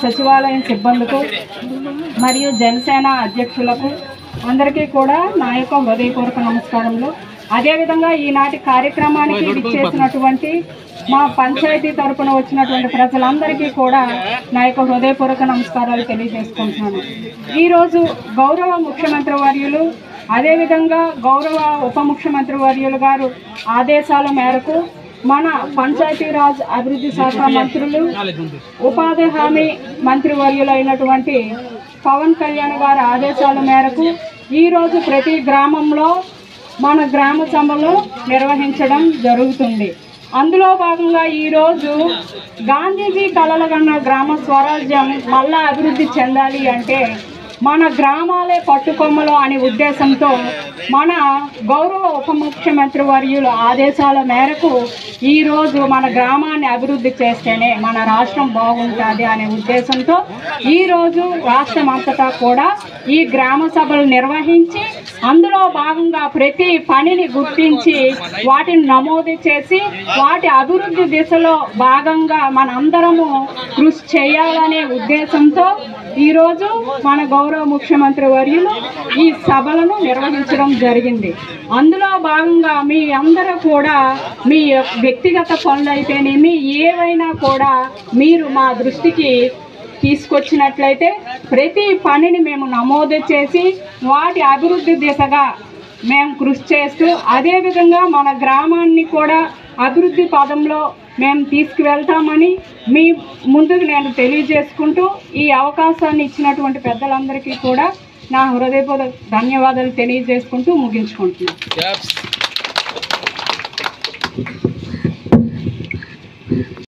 సచివాలయం సిబ్బందికు మరియు జనసేన అధ్యక్షులకు అందరికీ కూడా నా యొక్క హృదయపూర్వక నమస్కారములు. అదేవిధంగా ఈనాటి కార్యక్రమానికి విచ్చేసినటువంటి మా పంచాయతీ తరపున వచ్చినటువంటి ప్రజలందరికీ కూడా నా యొక్క హృదయపూర్వక నమస్కారాలు తెలియజేసుకుంటున్నాను. ఈరోజు గౌరవ ముఖ్యమంత్రి వర్యులు అదేవిధంగా గౌరవ ఉప ముఖ్యమంత్రి వర్యులు గారు ఆదేశాల మేరకు మన పంచాయతీరాజ్ అభివృద్ధి శాఖ మంత్రులు ఉపాధి హామీ మంత్రివర్యులైనటువంటి పవన్ కళ్యాణ్ గారి ఆదేశాల మేరకు ఈరోజు ప్రతి గ్రామంలో మన గ్రామ సభలు నిర్వహించడం జరుగుతుంది. అందులో భాగంగా ఈరోజు గాంధీజీ కలలుగన్న గ్రామ స్వరాజ్యం మళ్ళా అభివృద్ధి చెందాలి అంటే మన గ్రామాలే పట్టుకొమ్మలు అనే ఉద్దేశంతో మన గౌరవ ఉప ముఖ్యమంత్రి వర్యుల ఆదేశాల మేరకు ఈరోజు మన గ్రామాన్ని అభివృద్ధి చేస్తేనే మన రాష్ట్రం బాగుంటుంది అనే ఉద్దేశంతో ఈరోజు రాష్ట్రం అంతటా కూడా ఈ గ్రామ సభలు నిర్వహించి అందులో భాగంగా ప్రతి పనిని గుర్తించి వాటిని నమోదు చేసి వాటి అభివృద్ధి దిశలో భాగంగా మనందరము కృషి చేయాలనే ఉద్దేశంతో ఈరోజు మన గౌరవ ముఖ్యమంత్రి వర్యులు ఈ సభలను నిర్వహించడం జరిగింది. అందులో భాగంగా మీ అందరూ కూడా మీ వ్యక్తిగత పనులు అయితేనేమి ఏవైనా కూడా మీరు మా దృష్టికి తీసుకొచ్చినట్లయితే ప్రతి పనిని మేము నమోదు చేసి వాటి అభివృద్ధి దిశగా మేము కృషి చేస్తూ అదేవిధంగా మన గ్రామాన్ని కూడా అభివృద్ధి పదంలో మేము తీసుకువెళ్తామని మీ ముందుకు నేను తెలియజేసుకుంటూ ఈ అవకాశాన్ని ఇచ్చినటువంటి పెద్దలందరికీ కూడా నా హృదయపూర్వక ధన్యవాదాలు తెలియజేసుకుంటూ ముగించుకుంటున్నాను.